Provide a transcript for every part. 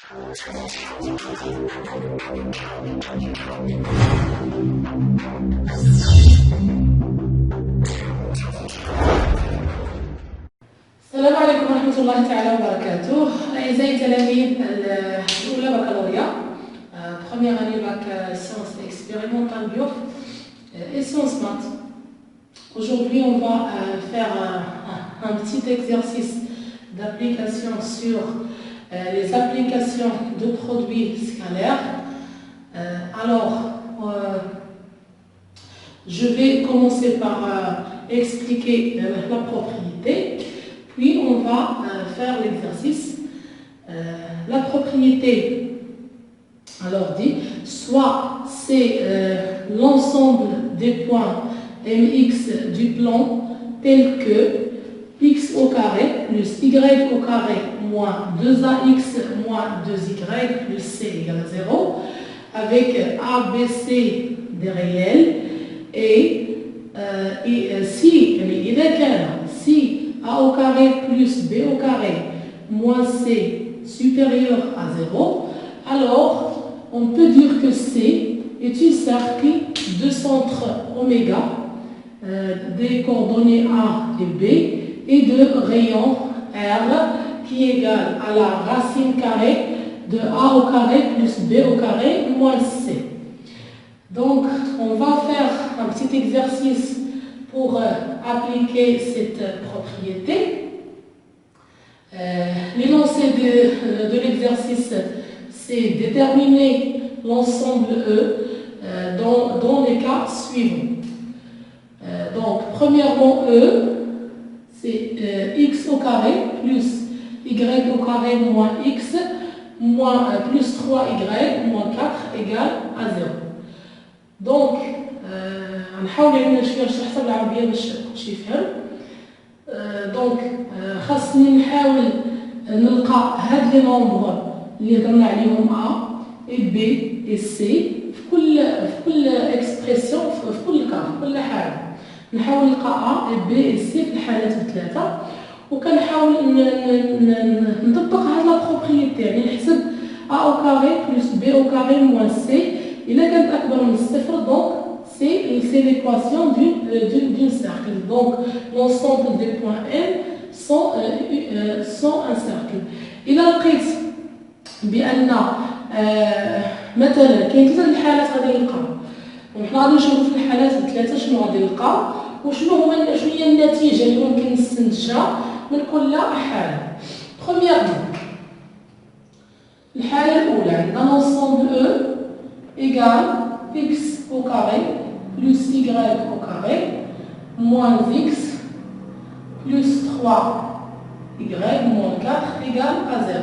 السلام عليكم ورحمة الله تعالى وبركاته. أعزائي التلاميذ الأولى بكالوريا première année bac sciences expérimentales bio et sciences maths. Aujourd'hui, on va faire un petit exercice d'application sur les applications de produits scalaires. Je vais commencer par expliquer la propriété, puis on va faire l'exercice. La propriété, alors dit, soit c'est l'ensemble des points mx du plan tel que x au carré plus y au carré moins 2ax moins 2y plus c égale 0, avec a, b, c des réels, et si a au carré plus b au carré moins c supérieur à 0, alors on peut dire que C est un cercle de centre oméga des coordonnées A et B et de rayon R qui est égal à la racine carrée de A au carré plus B au carré moins C. Donc, on va faire un petit exercice pour appliquer cette propriété. L'énoncé de l'exercice, c'est déterminer l'ensemble E dans les cas suivants. Donc, premièrement, E, c'est x au carré plus y au carré moins x moins plus 3y moins 4 égale à 0. Donc, نحاول يعني شويه نشرح بالعربيه باش كلشي يفهم. دونك خاصني نحاول نلقى هاد لي نومبر اللي هضرنا عليهم A et B et C في كل اكسبريسيون في كل كار في كل حاله. نحاول نلقى A et B et C في الحالات بثلاثه، وكنحاول نطبق هاد لا بروبريتي، يعني نحسب A au carré plus B au carré moins C الا كانت اكبر من الصفر. دونك c'est l'équation d'un cercle. Donc l'ensemble des points M sont un cercle. إذا لقيت بأن مثلا كاين ثلاثة الحالات غادي نلقاو، وحنا غادي نشوفوا في الحالات الثلاثة شنو غادي نلقاو وشنو هي النتيجة اللي ممكن نستنتجها من كل حالة. Premièrement, الحالة الأولى عندنا l'ensemble E égale x au carré plus y au carré moins x plus 3y moins 4 égale à 0.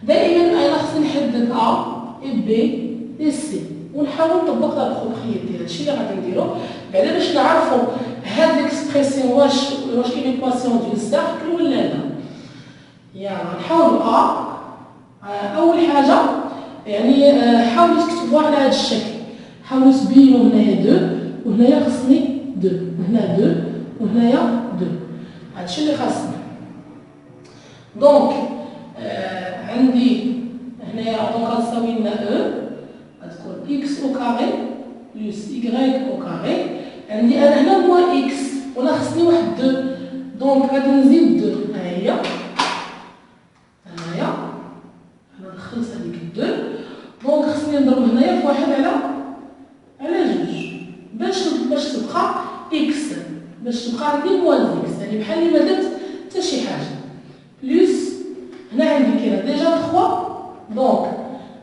دائما انا خصني نحدد A et B et C ونحاول نطبق لا بروبريتي. هادشي اللي غادي نديرو بعدا باش نعرفوا هاد ليكسبريسيون واش كاين ايكواسيون ديال سيركل ولا لا. يلا نحاولوا اول حاجه يعني حاولوا تكتبوها على هذا الشكل، حاولوا تبينوا هنايا 2 وهنايا خصني 2 وهنا 2 وهنايا 2. هادشي اللي خاصني. دونك عندي هنايا دونك غتساوي لنا او غتكون اكس او كاري بلس y او كاري. عندي انا هنا موان اكس وانا خصني واحد 2، دونك غادي نزيد 2. ها هي هنايا انا دخلت هذيك 2، دونك خصني نضرب هنايا في واحد على جوج باش تبقى اكس، باش تبقى عندي موان اكس، يعني بحال اللي ما درت حتى شي حاجه. بلس هنا عندي كاينه ديجا 3، دونك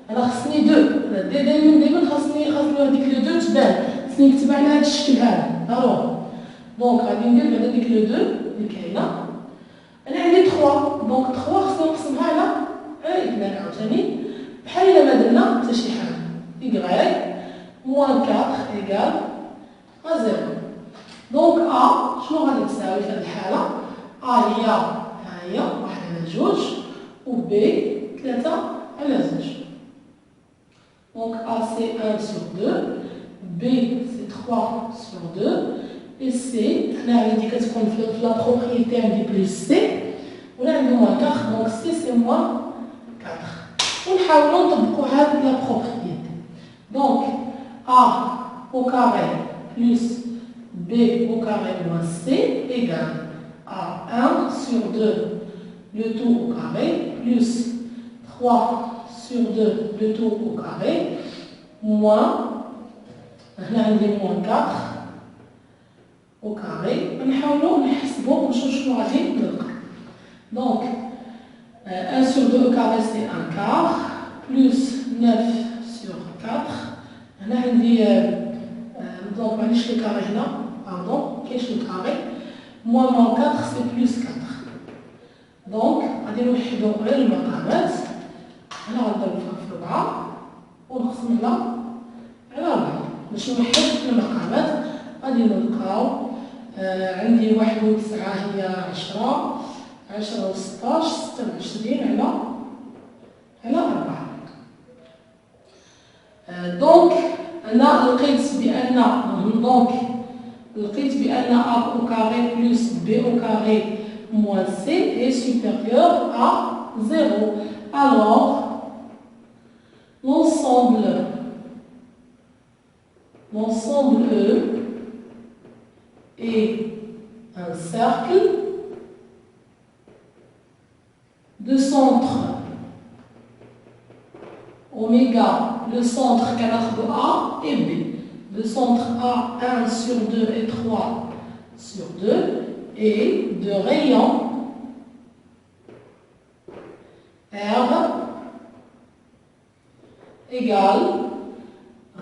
انا خصني 2. دائما خاصني هذيك لو 2 تبان، خصني نكتبها على هذا الشكل هذا ضروري. دونك غادي ندير بعدا ديك لو 2 اللي كاينه. انا عندي 3، دونك 3 خصني نقسمها على هنا عاوتاني بحال الا ما درنا حتى شي حاجه. y moins 4 égale à 0. دونك A شنو غادي تساوي في هذه الحاله؟ A هي ها هي 1 على 2 و B 3 على 2. Donc A c'est 1 sur 2, B c'est 3 sur 2 et C هنا عندي كتكون في لا بروبريتي عندي بلس C وهنا عندي moins 4. Donc C c'est moins 4. ونحاولوا نطبقوا هذه لا بروبريتي. دونك A au carré plus B au carré moins C égale à 1 sur 2 le tout au carré plus 3 sur 2 le tout au carré moins, هنا عندي moins 4 au carré. نحاولوا نحسبوا ونشوفوا شنو غادي نلقى. دونك 1 sur 2 au carré c'est 1 quart plus 9 sur 4. هنا عندي دونك معليش لو كاري هنا باردون كاينش لو كاري moins 4 c'est plus 4. دونك غادي نوحدو غير المقامات. هنا غنضربها في 4 ونقسم على 4 باش نوحد المقامات. غادي نلقاو عندي 1 و 9 هي 10 10 و 16 26 على 4. دونك أنا لقيت بأن A au carré plus B au carré moins C est supérieur à 0. Alors, l'ensemble E est un cercle de centre oméga, le centre de A et B. Le centre A 1 sur 2 et 3 sur 2 et de rayon R égale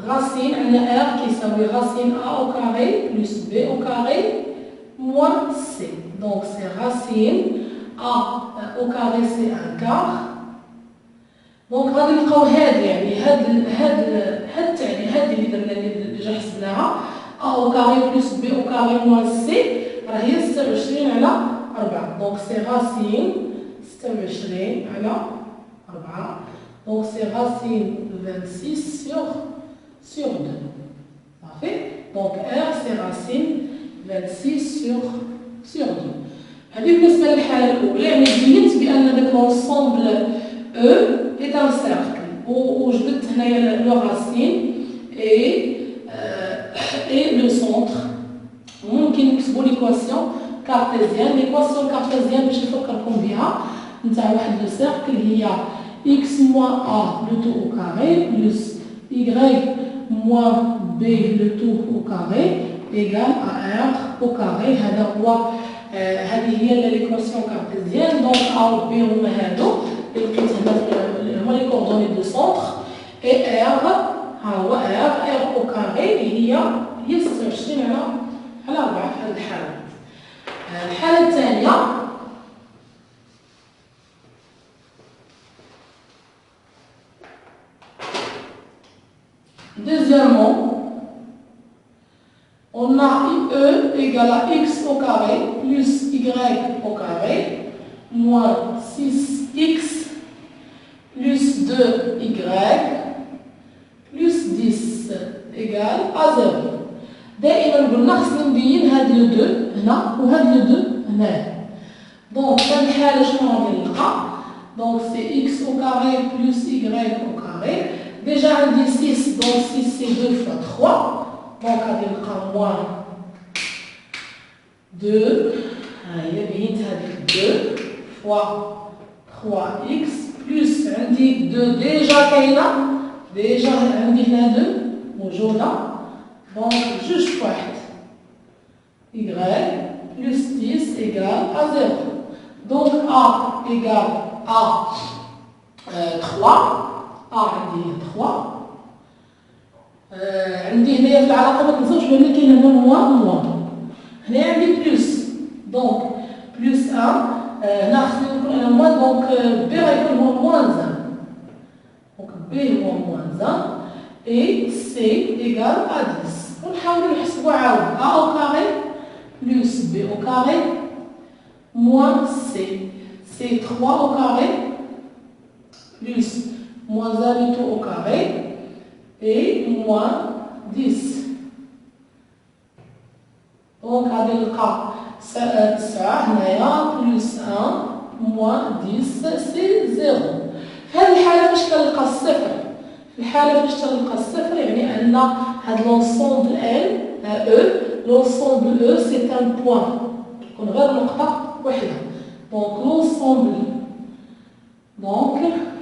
racine, on a R qui s'appelle racine A au carré plus B au carré moins C. Donc c'est racine A au carré c'est 1 quart. دونك غادي نلقاو هاد هاد التعليل اللي درنا اللي جا حسبناها A au carré plus B au carré moins C راه هي 26 على 4. دونك سي racine 26 على 4. دونك سي racine 26 sur 2. صافي. دونك R سي racine 26 sur 2. هذه بالنسبة للحالة الأولى. يعني بينت بأن داك لونسومبل E est un cercle où je vais tenir le racine et le centre. ممكن نكتبوا l'équation cartésienne. l'équation cartésienne باش نفكركم بها نتاع واحد لو cercle هي x moins a le tout au carré plus y moins b le tout au carré égale à r au carré. هذا هو هذه هي l'équation cartésienne. donc a و b هما هادو لقيت هنا هما لي كوردوني دو سونتر اي ار ها هو ار او كاري اللي هي 26 على 4 في هذه الحاله. الحاله الثانيه deuxièmement on a E égale à x au carré plus y au carré moins 6x plus 2y plus 10 égale à 0. دائما قلنا خصنا نبين هاد لو 2 هنا وهاد لو 2 هنا. دونك في هاد الحاله شنو غادي نلقى؟ دونك سي x au carré plus y au carré. ديجا عندي 6 دونك 6 سي 2 fois 3 دونك غادي نلقى moins 2 ها هي بينت هذيك 2 fois 3x plus عندي 2 ديجا كاينه ديجا عندي هنا 2 موجوده دونك جوج في واحد y plus 10 égale à 0. donc a égale à 3 a عندي 3 عندي هنايا في العلاقه ما تنساوش بان كاين هنا موان هنا عندي بلس دونك بلس 1 هنا خصني نكون انا موان دونك بي غيكون هو موان 1 دونك بي هو موان 1 اي سي ايكال ا 10 ونحاولوا نحسبوا عاود ا او كاري بلس بي او كاري موان سي سي 3 او كاري بلس moins 1 le tout au carré et moins 10. Donc, غادي نلقى 9 هنايا plus 1 moins 10 c'est 0. في هذه الحاله فاش كنلقى الصفر، في الحاله فاش تلقى الصفر يعني ان هاد لونسومبل ال او لونسومبل او سي ان بوين، كيكون غير نقطه وحده. دونك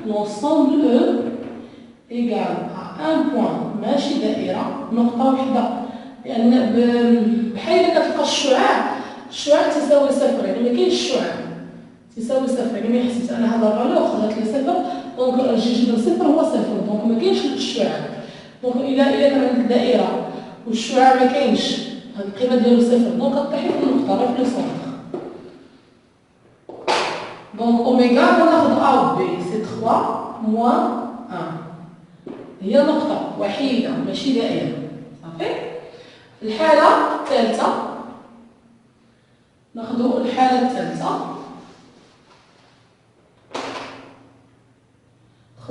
لونسومبل او ايكال ا ان بوين ماشي دائره، نقطه وحده، لان بحال الا كتلقى الشعاع تساوي صفر، يعني ما كاينش الشعاع تساوي صفر، يعني ما حسيت انا هذا الفالور خدات لي صفر دونك جي جبر صفر هو صفر، دونك ما كاينش الشعاع. دونك الا كان عندك دائره والشعاع ما كاينش هاد القيمه ديالو صفر، دونك كطيحي في النقطه راه في لو سونتر. دونك اوميغا غناخد ا و بي سي 3 موان 1 هي نقطه وحيده ماشي دائره صافي. الحاله الثالثه ناخذ الحاله الثالثه.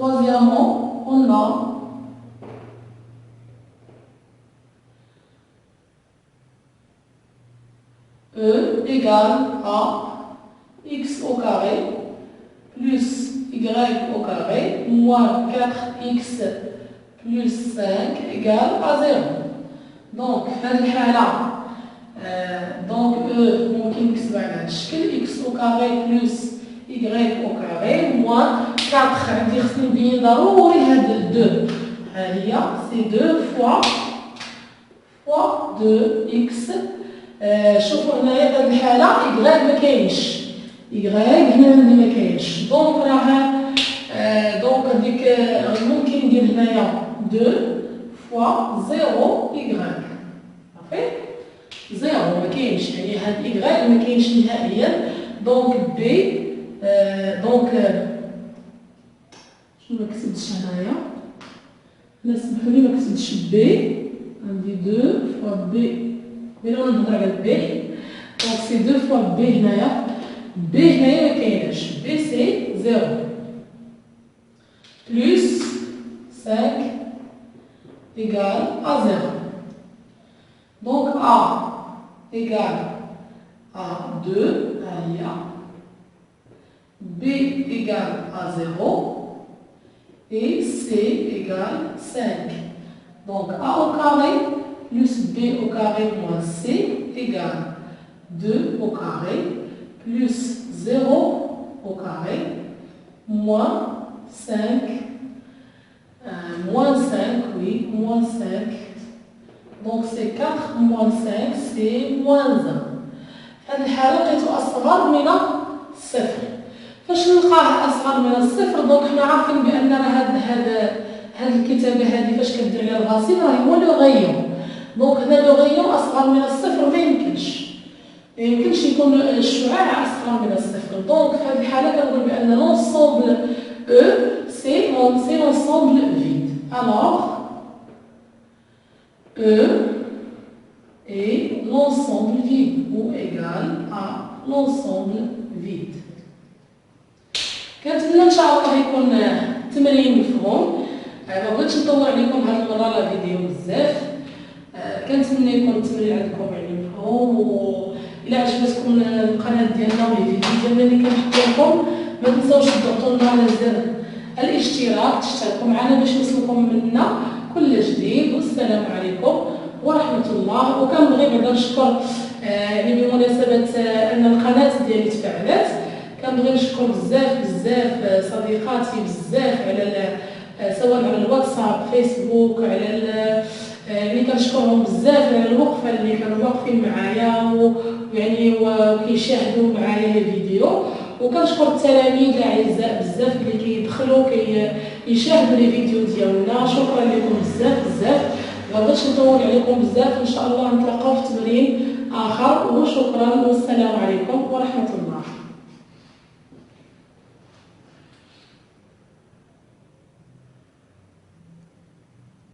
Troisièmement, on a E égale à x au carré plus y au carré moins 4x plus 5 égale à 0. Donc, في هذه الحالة donc E ممكن نكتب على هذا الشكل x au carré plus y au carré moins 4 عندي خصني نبين ضروري هاد 2 ها هي سي 2 فوا 2 x. شوفوا هنايا في هاد الحالة y ما كاينش، y هنا عندي ما كاينش، دونك راه دونك هذيك ممكن ندير هنايا 2 فوا 0 y صافي 0 ما كاينش، يعني هاد y ما كاينش نهائيا. دونك بي دونك شنو ما كتبتش هنايا، لا سمحوا لي ما كتبتش بي، عندي 2 فوا بي بينا نهضر على بي، دونك سي 2 فوا بي هنايا، بي هنايا ما كايناش، بي سي 0 بلس 5 ايكال ا 0. دونك ا ايكال ا 2 ها هي B égale à 0 et C égale 5. Donc A au carré plus B au carré moins C égale 2 au carré plus 0 au carré moins 5, moins 5, oui, moins 5. Donc c'est 4 moins 5, c'est moins 1. هذه الحالة لقيتو أصغر من الصفر. فاش نلقاه اصغر من الصفر دونك حنا عارفين بان راه هاد الكتابه هذه فاش كدير عليها الغاسيل راه هو لو غيون. دونك هنا لو غيون اصغر من الصفر ما يمكنش يكون الشعاع اصغر من الصفر. دونك في هذه الحاله كنقول بان لونسومبل او سي لونسومبل فيد. الوغ او اي لونسومبل فيد او ايغال ا لونسومبل فيد. كنتمنى ان شاء الله يكون تمرين مفهوم. ما بغيتش نطول عليكم هذه المره لا فيديو بزاف، كنتمنى يكون التمرين عندكم يعني مفهوم. والى عجبتكم القناه ديالنا والفيديو ديالنا اللي كنحط لكم ما تنساوش تضغطوا لنا على زر الاشتراك تشتركوا معنا باش يوصلكم منا كل جديد. والسلام عليكم ورحمه الله. وكنبغي بعدا نشكر يعني بمناسبه ان القناه ديالي تفاعلت كنبغي نشكر بزاف صديقاتي بزاف على سواء على الواتساب فيسبوك على اللي كنشكرهم بزاف على الوقفه اللي كانوا واقفين معايا ويعني وكيشاهدوا معايا الفيديو. وكنشكر التلاميذ الاعزاء بزاف اللي كيدخلوا كيشاهدوا لي فيديو ديالنا. شكرا لكم بزاف. ما بغيتش نطول عليكم بزاف، ان شاء الله نتلاقاو في تمرين اخر. وشكرا والسلام عليكم ورحمه الله.